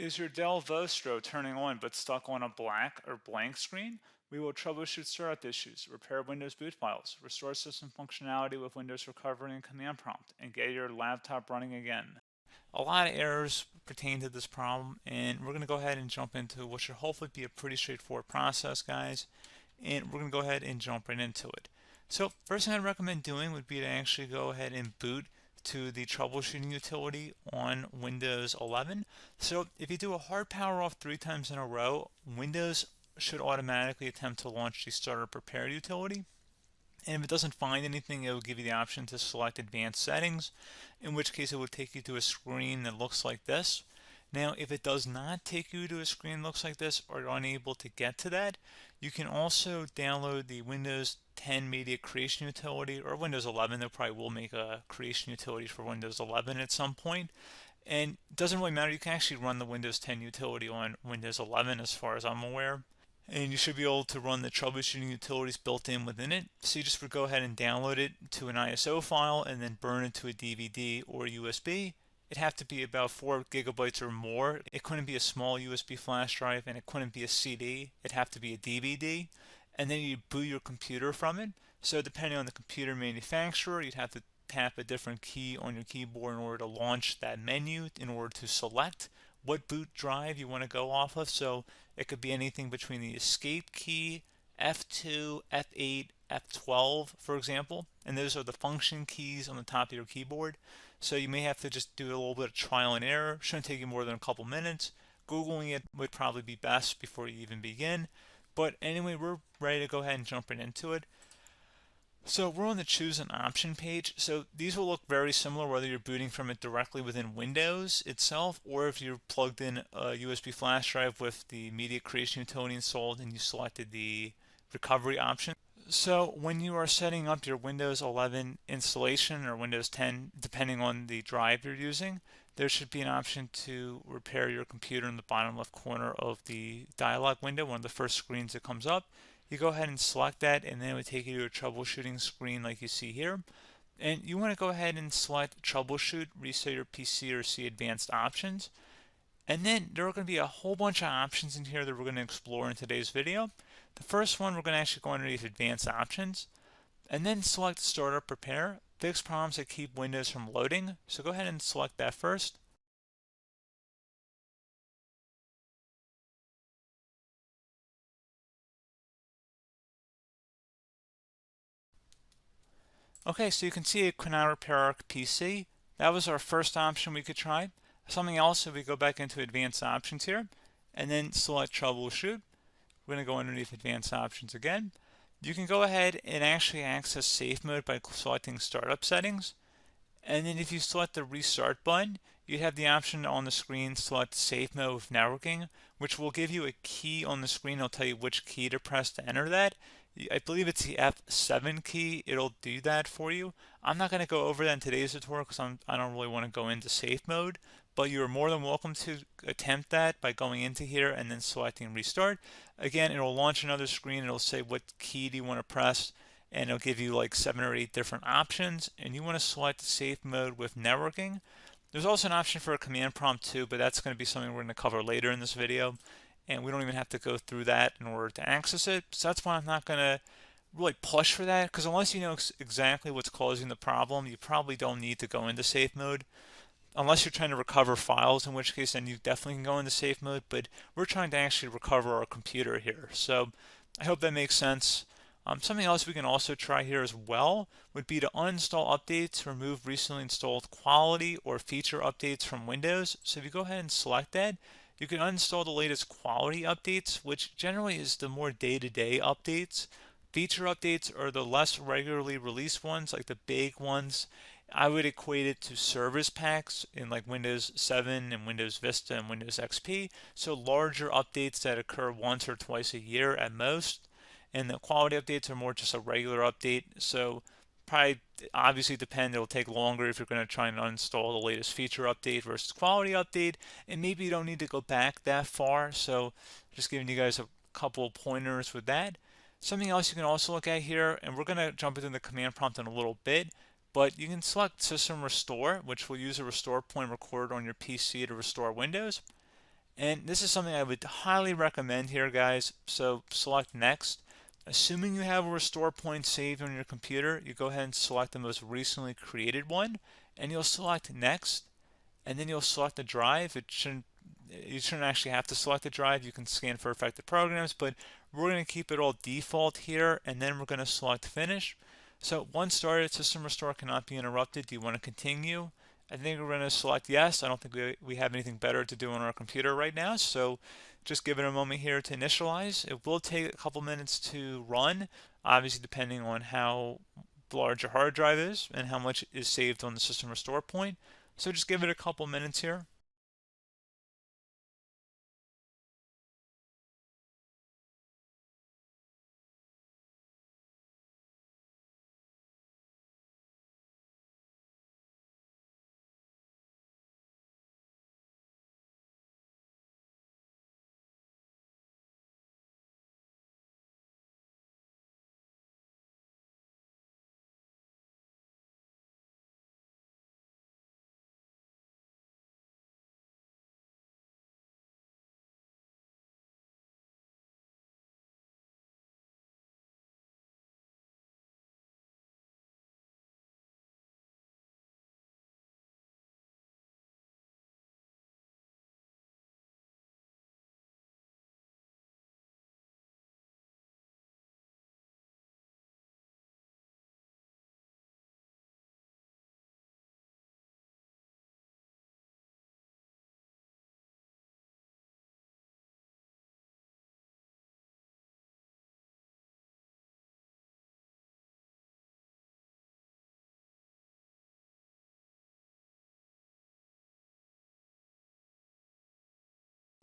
Is your Dell Vostro turning on but stuck on a black or blank screen? We will troubleshoot startup issues, repair Windows boot files, restore system functionality with Windows Recovery and Command Prompt, and get your laptop running again. A lot of errors pertain to this problem, and we're going to go ahead and jump into what should hopefully be a pretty straightforward process, guys. And we're going to go ahead and jump right into it. So first thing I'd recommend doing would be to actually go ahead and boot to the troubleshooting utility on Windows 11. So if you do a hard power off 3 times in a row, Windows should automatically attempt to launch the startup repair utility. And if it doesn't find anything, it will give you the option to select advanced settings, in which case it will take you to a screen that looks like this. Now, if it does not take you to a screen that looks like this, or you're unable to get to that, you can also download the Windows 10 Media Creation Utility, or Windows 11. They probably will make a creation utility for Windows 11 at some point. And it doesn't really matter. You can actually run the Windows 10 utility on Windows 11 as far as I'm aware. And you should be able to run the troubleshooting utilities built in within it. So you just would go ahead and download it to an ISO file and then burn it to a DVD or USB. It'd have to be about 4 gigabytes or more. It couldn't be a small USB flash drive, and it couldn't be a CD. It'd have to be a DVD. And then you boot your computer from it. So depending on the computer manufacturer, you'd have to tap a different key on your keyboard in order to launch that menu, in order to select what boot drive you want to go off of. So it could be anything between the escape key, F2, F8, F12, for example, and those are the function keys on the top of your keyboard. So you may have to just do a little bit of trial and error. Shouldn't take you more than a couple minutes. Googling it would probably be best before you even begin. But anyway, we're ready to go ahead and jump right into it. So we're on the choose an option page. So these will look very similar whether you're booting from it directly within Windows itself, or if you're plugged in a USB flash drive with the media creation utility installed and you selected the recovery option. So when you are setting up your Windows 11 installation or Windows 10, depending on the drive you're using, there should be an option to repair your computer in the bottom left corner of the dialog window, one of the first screens that comes up. You go ahead and select that, and then it would take you to a troubleshooting screen like you see here. And you want to go ahead and select troubleshoot, reset your PC, or see advanced options. And then there are going to be a whole bunch of options in here that we're going to explore in today's video. The first one, we're going to actually go underneath advanced options, and then select startup repair, fix problems that keep Windows from loading. So go ahead and select that first. Okay, so you can see it could not repair our PC. That was our first option we could try. Something else, if we go back into advanced options here, and then select troubleshoot, we're going to go underneath advanced options again. You can go ahead and actually access safe mode by selecting startup settings. And then if you select the restart button, you have the option on the screen, select safe mode with networking, which will give you a key on the screen. It'll tell you which key to press to enter that. I believe it's the F7 key. It'll do that for you. I'm not going to go over that in today's tutorial because I don't really want to go into safe mode, but you're more than welcome to attempt that by going into here and then selecting restart. Again, it'll launch another screen. It'll say what key do you want to press, and it'll give you like 7 or 8 different options, and you want to select safe mode with networking. There's also an option for a command prompt too, but that's going to be something we're going to cover later in this video, and we don't even have to go through that in order to access it. So that's why I'm not going to really push for that, because unless you know exactly what's causing the problem, you probably don't need to go into safe mode. Unless you're trying to recover files, in which case then you definitely can go into safe mode, but we're trying to actually recover our computer here. So I hope that makes sense. Something else we can also try here as well would be to uninstall updates, remove recently installed quality or feature updates from Windows. So if you go ahead and select that, you can uninstall the latest quality updates, which generally is the more day-to-day updates. Feature updates are the less regularly released ones, like the big ones. I would equate it to service packs in like Windows 7 and Windows Vista and Windows XP. So larger updates that occur once or twice a year at most. And the quality updates are more just a regular update. So probably obviously depend, it'll take longer if you're going to try and uninstall the latest feature update versus quality update, and maybe you don't need to go back that far. So just giving you guys a couple pointers with that. Something else you can also look at here, and we're going to jump into the command prompt in a little bit, but you can select system restore, which will use a restore point recorded on your PC to restore Windows. And this is something I would highly recommend here, guys. So select next. Assuming you have a restore point saved on your computer, you go ahead and select the most recently created one, and you'll select next, and then you'll select the drive. You shouldn't actually have to select the drive. You can scan for affected programs, but we're going to keep it all default here, and then we're going to select finish. So once started, system restore cannot be interrupted. Do you want to continue? I think we're going to select yes. I don't think we have anything better to do on our computer right now, so just give it a moment here to initialize. It will take a couple minutes to run, obviously depending on how large your hard drive is and how much is saved on the system restore point. So just give it a couple minutes here.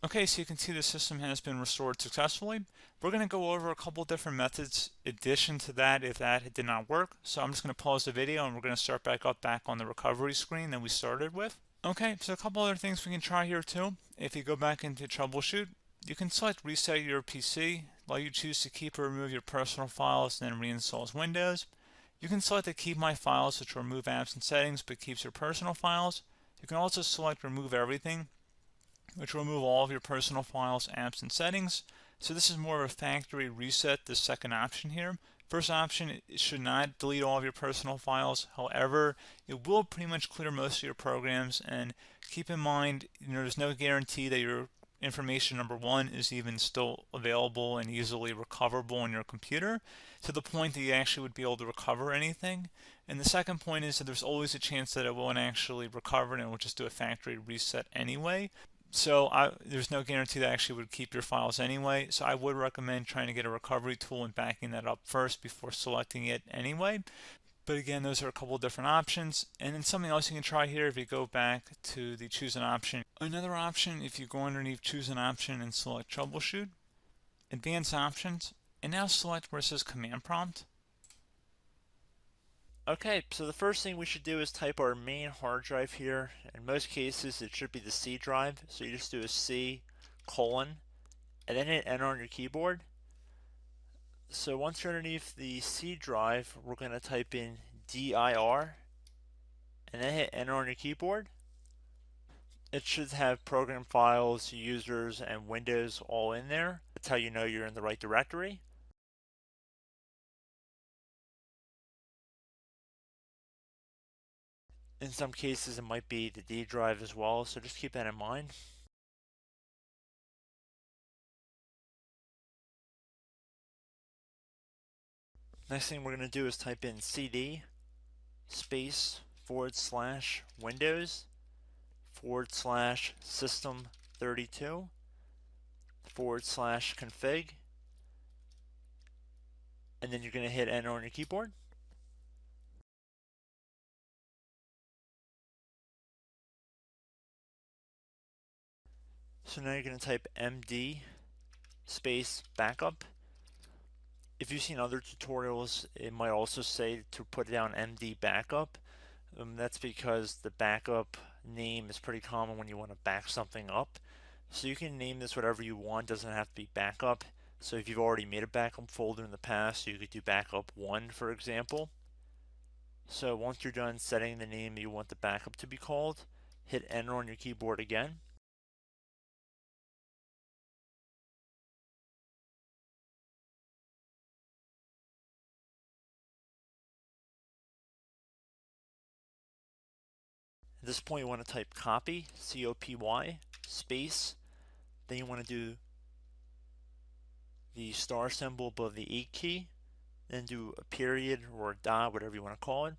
Okay, so you can see the system has been restored successfully. We're going to go over a couple different methods addition to that if that did not work. So I'm just going to pause the video and we're going to start back on the recovery screen that we started with. Okay, so a couple other things we can try here too. If you go back into troubleshoot, you can select reset your PC, while you choose to keep or remove your personal files and then reinstalls Windows. You can select to keep my files, which will remove apps and settings but keeps your personal files. You can also select remove everything, which will remove all of your personal files, apps, and settings. So this is more of a factory reset, the second option here. First option, it should not delete all of your personal files. However, it will pretty much clear most of your programs. And keep in mind, there's no guarantee that your information, number one, is even still available and easily recoverable on your computer to the point that you actually would be able to recover anything. And the second point is that there's always a chance that it won't actually recover and it will just do a factory reset anyway. So there's no guarantee that actually would keep your files anyway. So I would recommend trying to get a recovery tool and backing that up first before selecting it anyway. But again, those are a couple different options. And then something else you can try here, if you go back to the choose an option. Another option, if you go underneath choose an option and select troubleshoot, advanced options, and now select where it says command prompt. Okay, so the first thing we should do is type our main hard drive here. In most cases, it should be the C drive. So you just do a C colon and then hit enter on your keyboard. So once you're underneath the C drive, we're going to type in dir and then hit enter on your keyboard. It should have program files, users, and Windows all in there. That's how you know you're in the right directory. In some cases, it might be the D drive as well, so just keep that in mind. Next thing we're going to do is type in cd space / Windows / system 32 / config, and then you're going to hit enter on your keyboard. So now you're going to type md space backup. If you've seen other tutorials, it might also say to put down md backup. That's because the backup name is pretty common when you want to back something up. So you can name this whatever you want, doesn't have to be backup. So if you've already made a backup folder in the past, you could do backup 1, for example. So once you're done setting the name you want the backup to be called, hit enter on your keyboard again. At this point you want to type copy, C-O-P-Y, space, then you want to do the star symbol above the 8 key, then do a period or a dot, whatever you want to call it,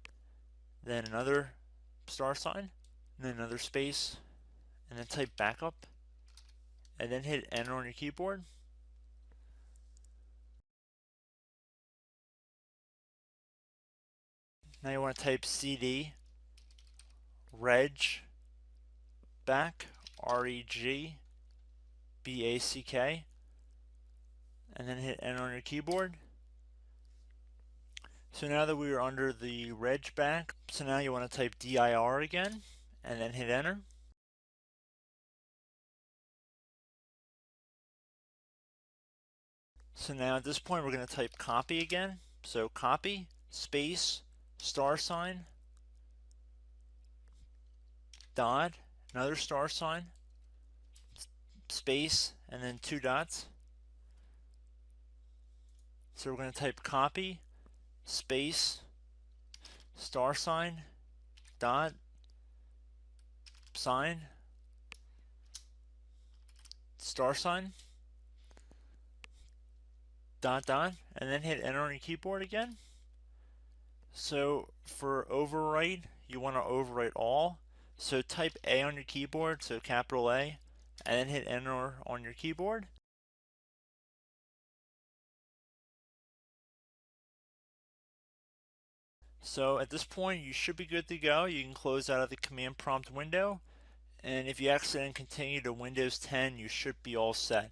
then another star sign, and then another space, and then type backup, and then hit enter on your keyboard. Now you want to type cd reg back, R-E-G-B-A-C-K, and then hit enter on your keyboard. So now that we are under the reg back, so now you want to type dir again, and then hit enter. So now at this point we're going to type copy again. So copy, space, star sign, dot, another star sign, space, and then 2 dots. So we're going to type copy, space, star sign, dot, sign, star sign, dot, dot, and then hit enter on your keyboard again. So for overwrite, you want to overwrite all. So type A on your keyboard, so capital A, and then hit enter on your keyboard. So at this point you should be good to go. You can close out of the command prompt window, and if you accidentally continue to Windows 10 you should be all set.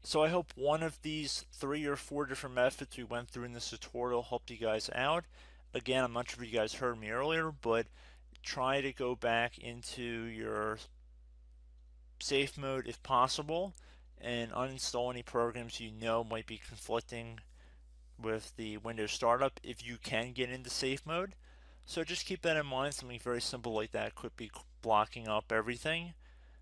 So I hope one of these 3 or 4 different methods we went through in this tutorial helped you guys out. Again, I'm not sure if you guys heard me earlier, but try to go back into your safe mode if possible and uninstall any programs you know might be conflicting with the Windows startup if you can get into safe mode. So just keep that in mind. Something very simple like that could be blocking up everything.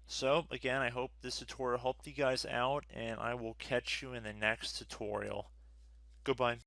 So again, I hope this tutorial helped you guys out, and I will catch you in the next tutorial. Goodbye.